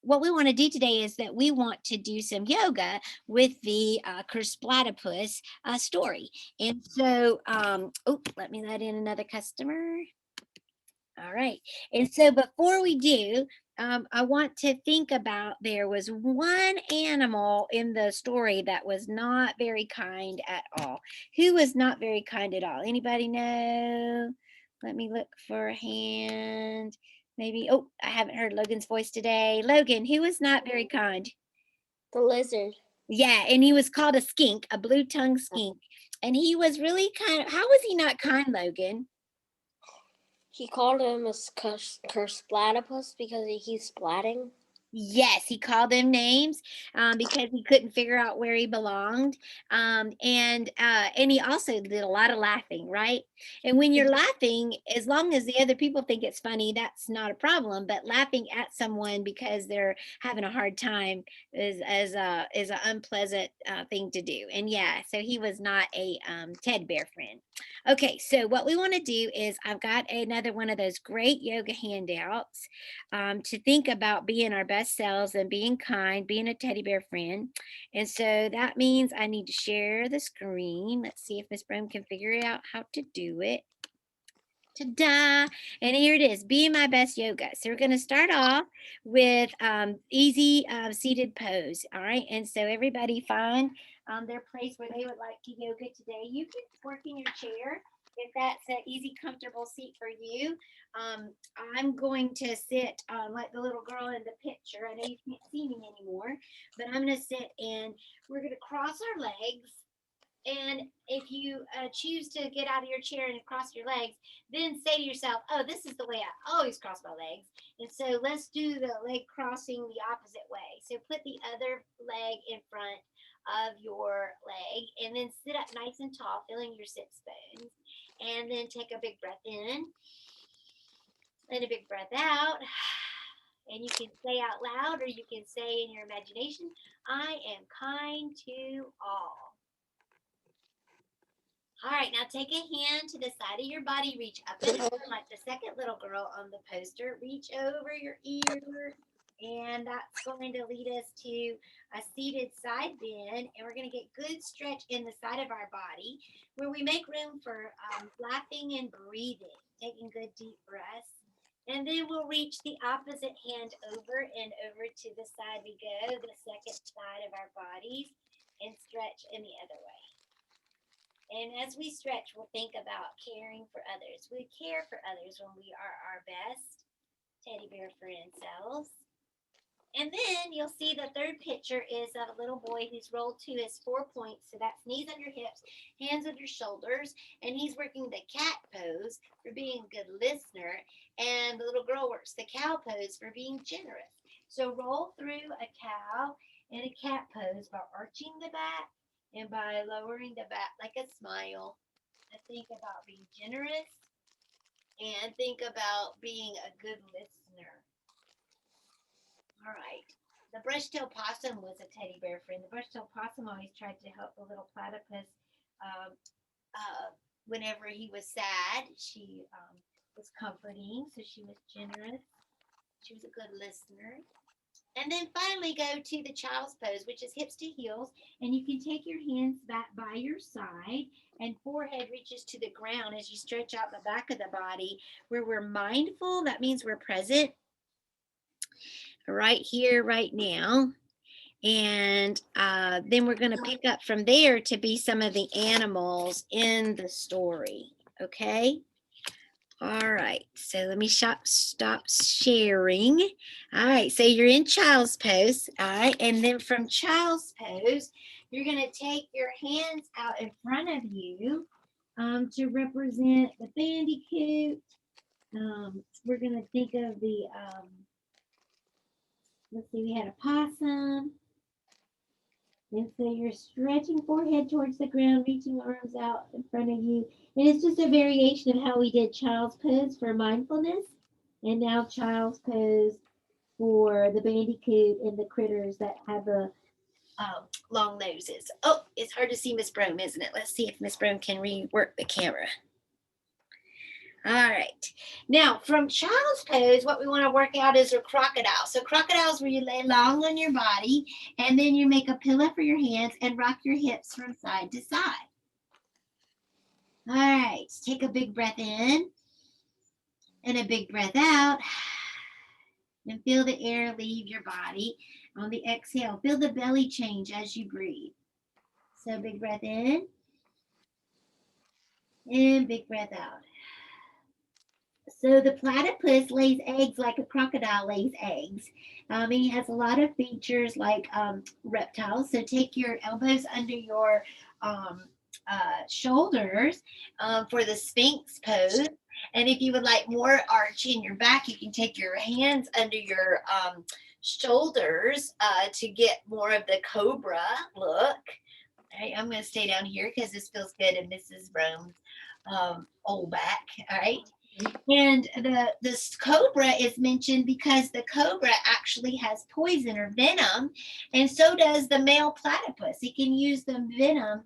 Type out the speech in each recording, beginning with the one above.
what we want to do today is that we want to do some yoga with the KERSPLATypus story. And so, oh, let me let in another customer. All right. And so before we do, I want to think about there was one animal in the story that was not very kind at all. Who was not very kind at all? Anybody know? Let me look for a hand. Maybe, oh, I haven't heard Logan's voice today. Logan, who was not very kind? The lizard. Yeah, and he was called a skink, a blue-tongued skink. And he was really kind of, how was he not kind, Logan? He called him a KERSPLATypus because he keeps splatting. Yes, he called them names because he couldn't figure out where he belonged, and he also did a lot of laughing, right? And when you're laughing, as long as the other people think it's funny, that's not a problem. But laughing at someone because they're having a hard time is an unpleasant thing to do. And yeah, so he was not a teddy bear friend. Okay, so what we want to do is I've got another one of those great yoga handouts to think about being our best selves and being kind, being a teddy bear friend. And so that means I need to share the screen. Let's see if Miss Brown can figure out how to do it. Ta-da! And here it is, being my best yoga. So we're going to start off with easy seated pose. All right. And so everybody find their place where they would like to yoga today. You can work in your chair if that's an easy, comfortable seat for you. Um, I'm going to sit like the little girl in the picture. I know you can't see me anymore, but I'm going to sit and we're going to cross our legs. And if you choose to get out of your chair and cross your legs, then say to yourself, oh, this is the way I always cross my legs. And so let's do the leg crossing the opposite way. So put the other leg in front of your leg and then sit up nice and tall, feeling your sits bones. And then take a big breath in and a big breath out. And you can say out loud or you can say in your imagination, I am kind to all. All right, now take a hand to the side of your body, reach up and over like the second little girl on the poster. Reach over your ear, and that's going to lead us to a seated side bend. And we're going to get good stretch in the side of our body where we make room for laughing and breathing, taking good deep breaths. And then we'll reach the opposite hand over and over to the side we go, the second side of our bodies, and stretch in the other way. And as we stretch, we'll think about caring for others. We care for others when we are our best teddy bear friend selves. And then you'll see the third picture is of a little boy who's rolled to his 4 points. So that's knees under hips, hands under shoulders. And he's working the cat pose for being a good listener. And the little girl works the cow pose for being generous. So roll through a cow and a cat pose by arching the back and by lowering the back like a smile. And think about being generous and think about being a good listener. All right. The brush-tailed possum was a teddy bear friend. The brush-tailed possum always tried to help the little platypus um, whenever he was sad. She was comforting, so she was generous. She was a good listener. And then finally go to the child's pose, which is hips to heels. And you can take your hands back by your side and forehead reaches to the ground as you stretch out the back of the body where we're mindful. That means we're present right here, right now. And then we're going to pick up from there to be some of the animals in the story. Okay. All right. So let me stop sharing. All right. So you're in child's pose. All right. And then from child's pose, you're going to take your hands out in front of you to represent the bandicoot. We're going to think of the, let's see, we had a possum. And so you're stretching forehead towards the ground, reaching arms out in front of you. And it's just a variation of how we did child's pose for mindfulness. And now child's pose for the bandicoot and the critters that have the long noses. Oh, it's hard to see Miss Brome, isn't it? Let's see if Miss Brome can rework the camera. All right. Now, from child's pose, what we want to work out is a crocodile. So crocodiles where you lay long on your body, and then you make a pillow for your hands and rock your hips from side to side. All right. Take a big breath in and a big breath out. And feel the air leave your body. On the exhale, feel the belly change as you breathe. So big breath in and big breath out. So the platypus lays eggs like a crocodile lays eggs. He has a lot of features like reptiles. So take your elbows under your shoulders for the Sphinx pose. And if you would like more arch in your back, you can take your hands under your shoulders to get more of the cobra look. All right, I'm going to stay down here because this feels good in Mrs. Rome's old back. All right. And this cobra is mentioned because the cobra actually has poison or venom, and so does the male platypus. He can use the venom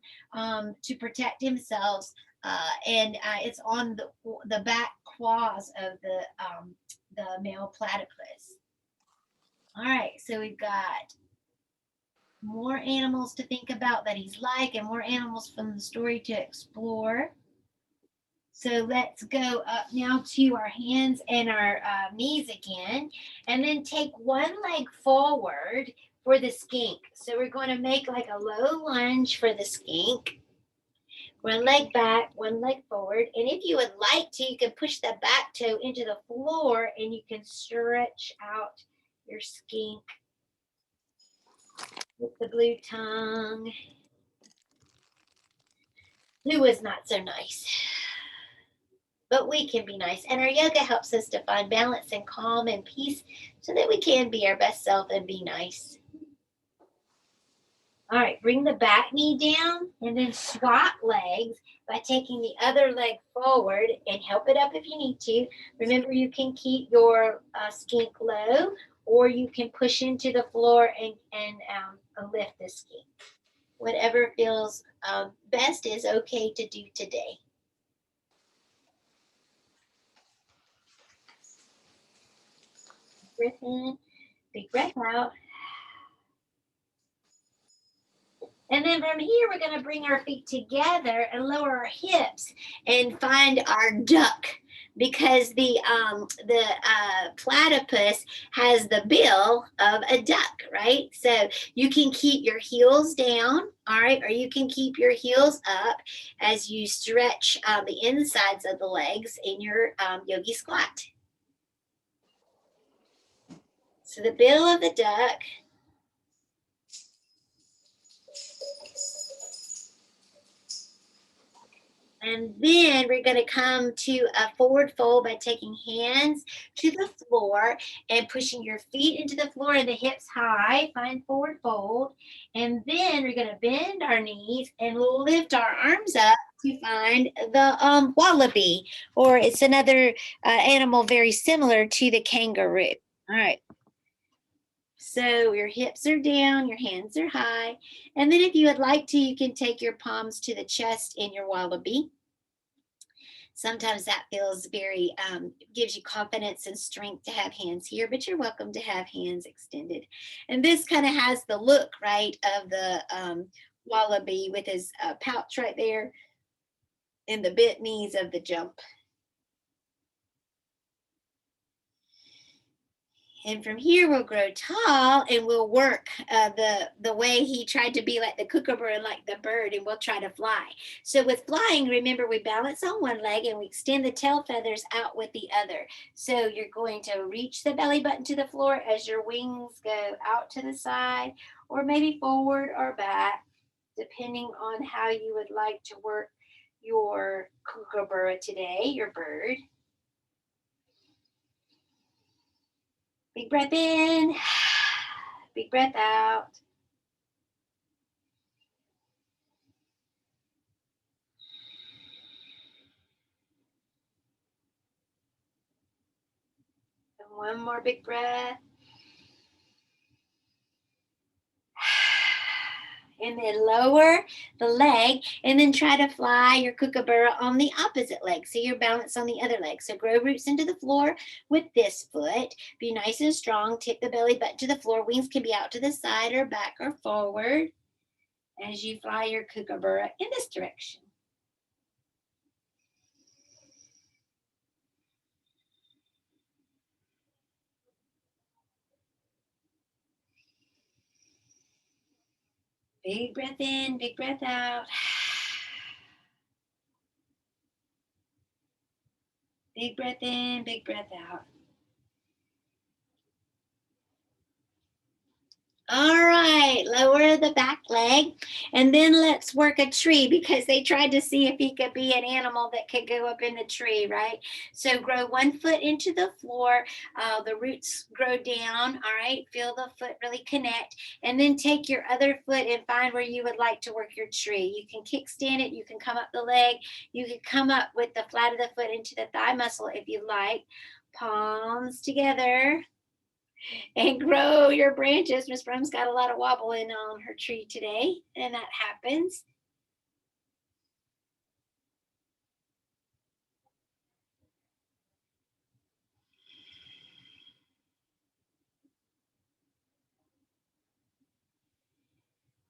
to protect himself, and it's on the back claws of the male platypus. All right, so we've got more animals to think about that he's like, and more animals from the story to explore. So let's go up now to our hands and our knees again, and then take one leg forward for the skink. So we're going to make like a low lunge for the skink. One leg back, one leg forward. And if you would like to, you can push the back toe into the floor and you can stretch out your skink with the blue tongue. Blue is not so nice. But we can be nice. And our yoga helps us to find balance and calm and peace so that we can be our best self and be nice. All right, bring the back knee down and then swap legs by taking the other leg forward and help it up if you need to. Remember, you can keep your skink low, or you can push into the floor and lift the skink. Whatever feels best is okay to do today. Breath in, big breath out. And then from here, we're going to bring our feet together and lower our hips and find our duck, because the platypus has the bill of a duck, right? So you can keep your heels down, all right, or you can keep your heels up as you stretch the insides of the legs in your yogi squat. So the bill of the duck. And then we're going to come to a forward fold by taking hands to the floor and pushing your feet into the floor and the hips high. Find forward fold. And then we're going to bend our knees and lift our arms up to find the wallaby, or it's another animal very similar to the kangaroo. All right. So your hips are down, your hands are high. And then if you would like to, you can take your palms to the chest in your wallaby. Sometimes that feels very, gives you confidence and strength to have hands here, but you're welcome to have hands extended. And this kind of has the look, right, of the wallaby with his pouch right there and the bent knees of the jump. And from here, we'll grow tall and we'll work the way he tried to be like the kookaburra and like the bird, and we'll try to fly. So with flying, remember, we balance on one leg and we extend the tail feathers out with the other. So you're going to reach the belly button to the floor as your wings go out to the side, or maybe forward or back, depending on how you would like to work your kookaburra today, your bird. Big breath in, big breath out. And one more big breath. And then lower the leg and then try to fly your kookaburra on the opposite leg. So you're balanced on the other leg. So grow roots into the floor with this foot. Be nice and strong. Tip the belly button to the floor. Wings can be out to the side or back or forward as you fly your kookaburra in this direction. Big breath in, big breath out. Big breath in, big breath out. All right, lower the back leg, and then let's work a tree because they tried to see if he could be an animal that could go up in the tree, right? So grow one foot into the floor, the roots grow down, all right? Feel the foot really connect, and then take your other foot and find where you would like to work your tree. You can kickstand it, you can come up the leg, you can come up with the flat of the foot into the thigh muscle if you like. Palms together and grow your branches. Miss Brum's got a lot of wobbling on her tree today, and that happens.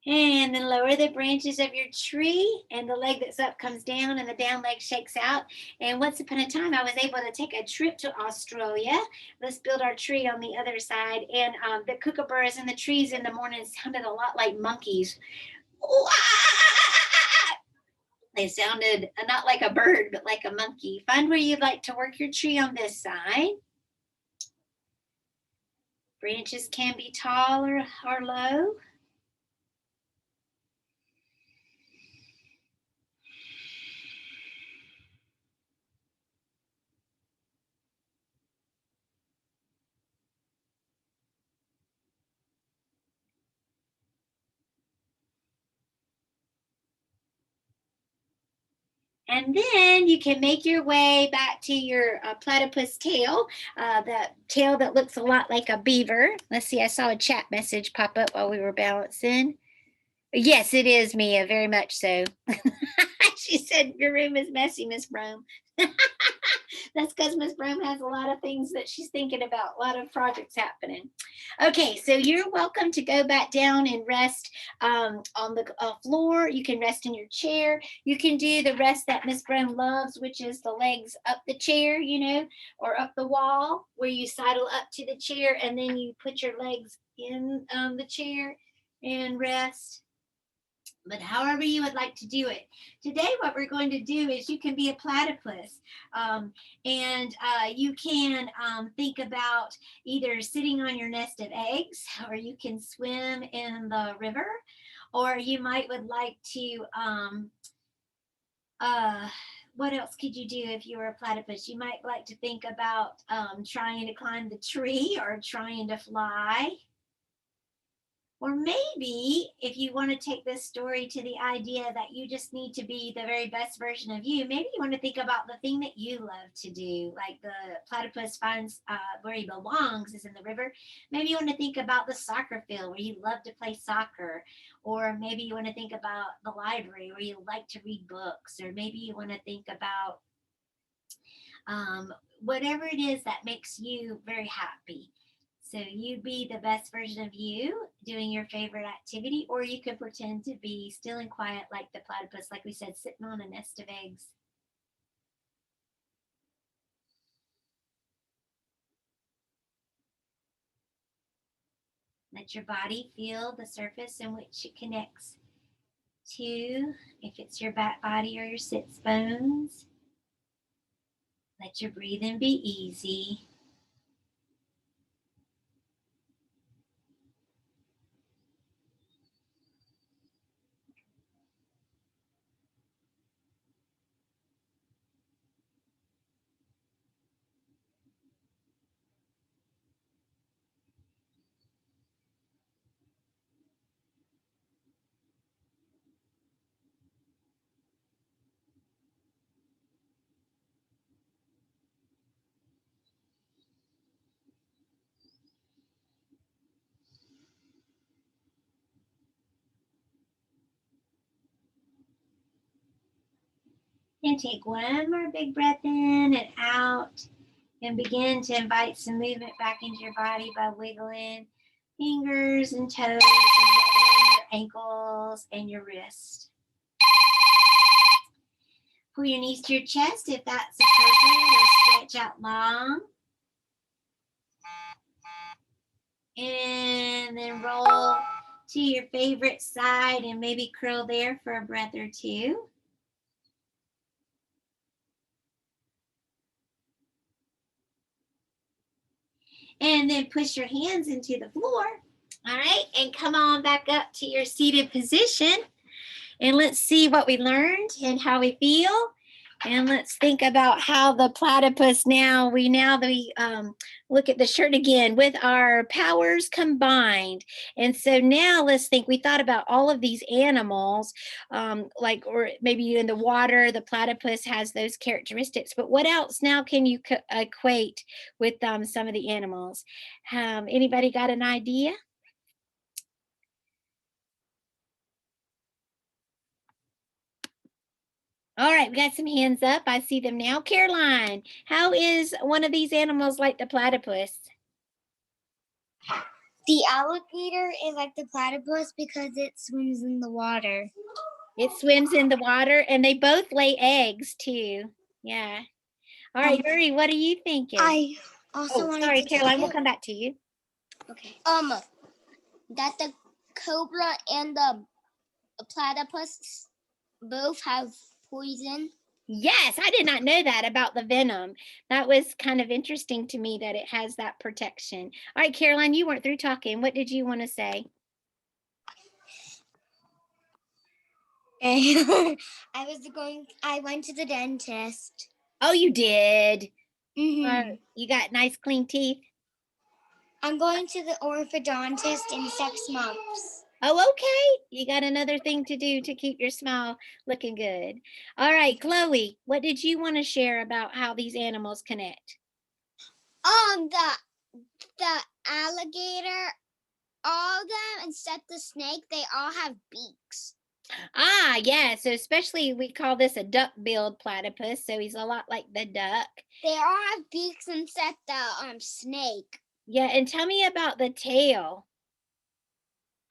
And then lower the branches of your tree, and the leg that's up comes down, and the down leg shakes out. And once upon a time, I was able to take a trip to Australia. Let's build our tree on the other side. And the kookaburras and the trees in the morning sounded a lot like monkeys. They sounded not like a bird, but like a monkey. Find where you'd like to work your tree on this side. Branches can be tall or low. And then you can make your way back to your platypus tail, that tail that looks a lot like a beaver. Let's see, I saw a chat message pop up while we were balancing. Yes, it is, Mia, very much so. She said, your room is messy, Miss Brown. That's because Miss Brown has a lot of things that she's thinking about, a lot of projects happening. Okay, so you're welcome to go back down and rest on the floor. You can rest in your chair. You can do the rest that Miss Brown loves, which is the legs up the chair, you know, or up the wall, where you sidle up to the chair and then you put your legs in the chair and rest. But however you would like to do it. Today, what we're going to do is you can be a platypus, and you can think about either sitting on your nest of eggs, or you can swim in the river, or you might would like to what else could you do if you were a platypus? You might like to think about trying to climb the tree or trying to fly. Or maybe if you want to take this story to the idea that you just need to be the very best version of you, maybe you want to think about the thing that you love to do, like the platypus finds where he belongs is in the river. Maybe you want to think about the soccer field where you love to play soccer, or maybe you want to think about the library where you like to read books, or maybe you want to think about whatever it is that makes you very happy. So you be the best version of you doing your favorite activity, or you could pretend to be still and quiet like the platypus, like we said, sitting on a nest of eggs. Let your body feel the surface in which it connects to, if it's your back body or your sits bones. Let your breathing be easy. And take one more big breath in and out. And begin to invite some movement back into your body by wiggling fingers and toes and rolling your ankles and your wrists. Pull your knees to your chest if that's appropriate, or stretch out long. And then roll to your favorite side and maybe curl there for a breath or two. And then push your hands into the floor. All right, and come on back up to your seated position. And let's see what we learned and how we feel. And let's think about how the platypus we look at the shirt again with our powers combined. And so now let's think, we thought about all of these animals, or maybe in the water, the platypus has those characteristics, but what else now can you equate with some of the animals? Anybody got an idea? All right, we got some hands up. I see them now. Caroline, how is one of these animals like the platypus? The alligator is like the platypus because it swims in the water. It swims in the water, and they both lay eggs too. Yeah. All right, Yuri, what are you thinking? I also wanted sorry, to Caroline, we'll come back to you. Okay. That the cobra and the platypus both have poison. Yes, I did not know that about the venom. That was kind of interesting to me that it has that protection. All right, Caroline, you weren't through talking. What did you want to say? I went to the dentist. Oh, you did? Mm-hmm. You got nice clean teeth? I'm going to the orthodontist in 6 months. Oh, okay. You got another thing to do to keep your smile looking good. All right, Chloe, what did you want to share about how these animals connect? The alligator, all of them, except the snake, they all have beaks. Ah, yeah. So especially we call this a duck-billed platypus. So he's a lot like the duck. They all have beaks except the snake. Yeah, and tell me about the tail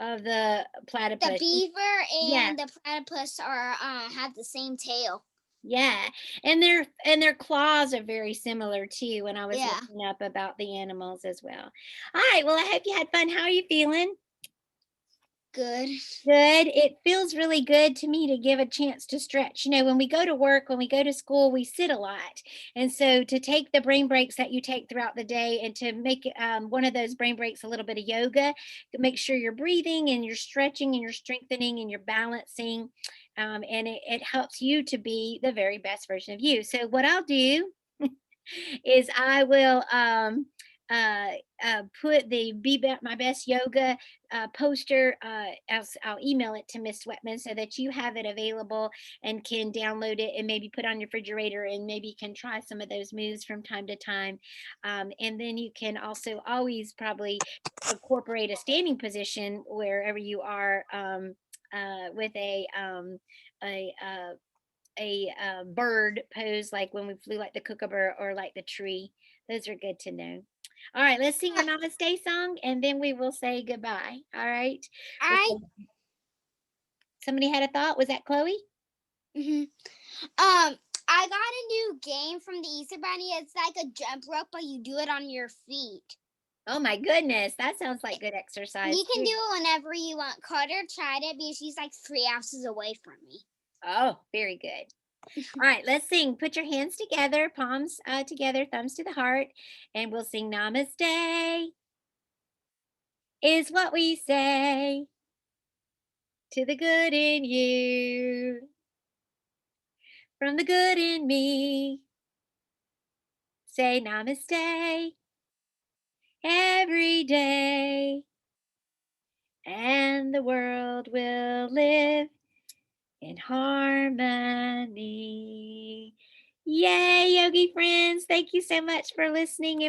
of the platypus. The beaver and the platypus have the same tail. Yeah, and their claws are very similar too. When I was looking up about the animals as well. All right. Well, I hope you had fun. How are you feeling? Good. Good. It feels really good to me to give a chance to stretch. You know, when we go to work, when we go to school, we sit a lot. And so to take the brain breaks that you take throughout the day and to make one of those brain breaks a little bit of yoga, to make sure you're breathing and you're stretching and you're strengthening and you're balancing. And it helps you to be the very best version of you. So what I'll do is I will put the Be My Best Yoga poster. I'll email it to Miss Sweatman so that you have it available and can download it and maybe put on your refrigerator and maybe can try some of those moves from time to time. And then you can also always probably incorporate a standing position wherever you are with a bird pose, like when we flew like the kookaburra or like the tree. Those are good to know. All right, let's sing our Namaste song and then we will say goodbye. All right. Somebody had a thought. Was that Chloe? Mm-hmm. I got a new game from the Easter Bunny. It's like a jump rope, but you do it on your feet. Oh my goodness, that sounds like good exercise. You can do it whenever you want. Carter tried it because she's like 3 houses away from me. Oh, very good. All right, let's sing. Put your hands together, palms together, thumbs to the heart, and we'll sing Namaste is what we say to the good in you, from the good in me. Say Namaste every day, and the world will live in harmony. Yay, yogi friends. Thank you so much for listening.